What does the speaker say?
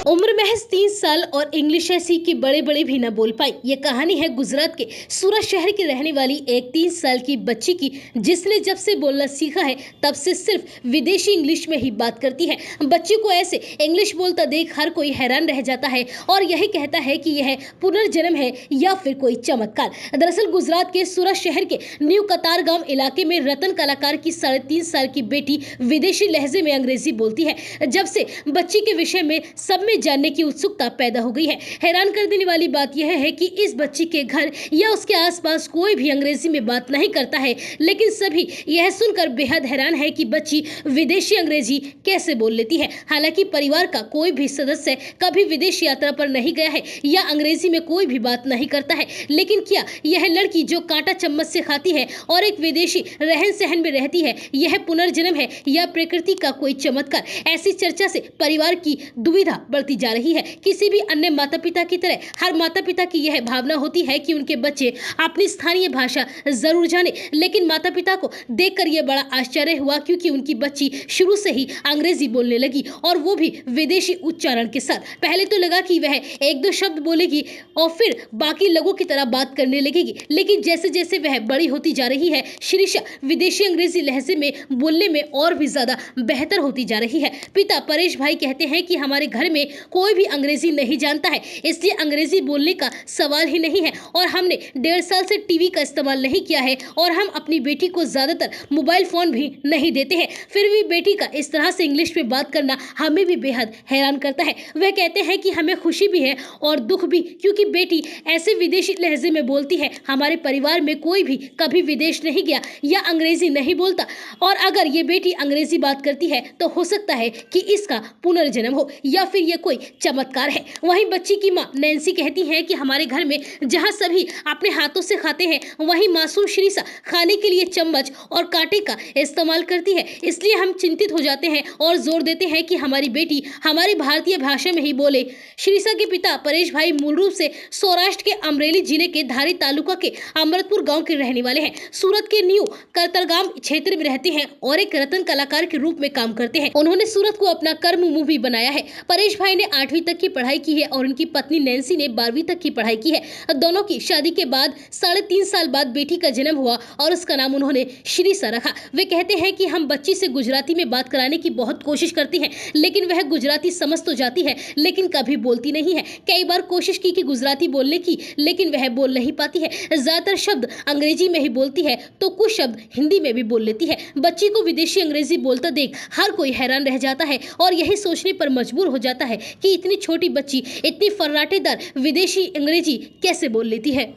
उम्र महज 3 साल और इंग्लिश ऐसी कि बड़े बड़े भी न बोल पाई। ये कहानी है गुजरात के सूरत शहर की रहने वाली एक 3 साल की बच्ची की, जिसने जब से बोलना सीखा है तब से सिर्फ विदेशी इंग्लिश में ही बात करती है। बच्ची को ऐसे इंग्लिश बोलता देख हर कोई हैरान रह जाता है और यही कहता है कि यह पुनर्जन्म है या फिर कोई चमत्कार। दरअसल गुजरात के सूरत शहर के न्यू कतारगांव इलाके में रतन कलाकार की 3.5 साल की बेटी विदेशी लहजे में अंग्रेजी बोलती है। जब से बच्ची के विषय में सब में जानने की उत्सुकता पैदा हो गई है। हैरान कर देने वाली बात यह है कि इस बच्ची के घर या उसके आसपास कोई भी अंग्रेजी में बात नहीं करता है, लेकिन सभी यह सुनकर बेहद हैरान है कि बच्ची विदेशी अंग्रेजी कैसे बोल लेती है। हालांकि परिवार का कोई भी सदस्य कभी विदेश यात्रा पर नहीं गया है या अंग्रेजी में कोई भी बात नहीं करता है, लेकिन क्या यह लड़की जो कांटा चम्मच से खाती है और एक विदेशी रहन सहन में रहती है, यह पुनर्जन्म है या प्रकृति का कोई चमत्कार? ऐसी चर्चा से परिवार की दुविधा बढ़ती जा रही है। किसी भी अन्य माता पिता की तरह हर माता पिता की यह भावना होती है कि उनके बच्चे अपनी स्थानीय भाषा जरूर जाने, लेकिन माता पिता को देखकर यह बड़ा आश्चर्य हुआ क्योंकि उनकी बच्ची शुरू से ही अंग्रेजी बोलने लगी और वो भी विदेशी उच्चारण के साथ। पहले तो लगा कि वह 1-2 शब्द बोलेगी और फिर बाकी लोगों की तरह बात करने लगेगी, लेकिन जैसे जैसे वह बड़ी होती जा रही है, शिरीषा विदेशी अंग्रेजी लहजे में बोलने में और भी ज्यादा बेहतर होती जा रही है। पिता परेश भाई कहते हैं कि हमारे घर में कोई भी अंग्रेजी नहीं जानता है, इसलिए अंग्रेजी बोलने का सवाल ही नहीं है और हमने 1.5 साल से टीवी का इस्तेमाल नहीं किया है और हम अपनी बेटी को ज्यादातर मोबाइल फोन भी नहीं देते हैं। फिर भी बेटी का इस तरह से इंग्लिश में बात करना हमें भी बेहद हैरान करता है। वह कहते हैं कि हमें खुशी भी है और दुख भी, क्योंकि बेटी ऐसे विदेशी लहजे में बोलती है। हमारे परिवार में कोई भी कभी विदेश नहीं गया या अंग्रेजी नहीं बोलता और अगर ये बेटी अंग्रेजी बात करती है तो हो सकता है कि इसका पुनर्जन्म हो या फिर ये कोई चमत्कार है। वहीं बच्ची की मां नैन्सी कहती हैं कि हमारे घर में जहां सभी अपने हाथों से खाते हैं, वहीं मासूम शिरीषा खाने के लिए चम्मच और कांटे का इस्तेमाल करती है। इसलिए हम चिंतित हो जाते हैं और जोर देते हैं कि हमारी बेटी हमारी भारतीय भाषा में ही बोले। शिरीषा के पिता परेश भाई मूल रूप से सौराष्ट्र के अमरेली जिले के धारी तालुका के अमृतपुर गाँव के रहने वाले हैं। सूरत के न्यू कतारगांव क्षेत्र में रहते हैं और एक रतन कलाकार के रूप में काम करते हैं। उन्होंने सूरत को अपना कर्म मूवी बनाया है। परेश भाई ने 8वीं तक की पढ़ाई की है और उनकी पत्नी नैन्सी ने 12वीं तक की पढ़ाई की है। दोनों की शादी के बाद 3.5 साल बाद बेटी का जन्म हुआ और उसका नाम उन्होंने शिरीषा रखा। वे कहते हैं कि हम बच्ची से गुजराती में बात कराने की बहुत कोशिश करते हैं, लेकिन वह गुजराती समझ तो जाती है लेकिन कभी बोलती नहीं है। कई बार कोशिश की कि गुजराती बोलने की, लेकिन वह बोल नहीं पाती है। ज्यादातर शब्द अंग्रेजी में ही बोलती है तो कुछ शब्द हिंदी में भी बोल लेती है। बच्ची को विदेशी अंग्रेजी बोलता देख हर कोई हैरान रह जाता है और यही सोचने पर मजबूर हो जाता है कि इतनी छोटी बच्ची इतनी फर्राटेदार विदेशी अंग्रेजी कैसे बोल लेती है।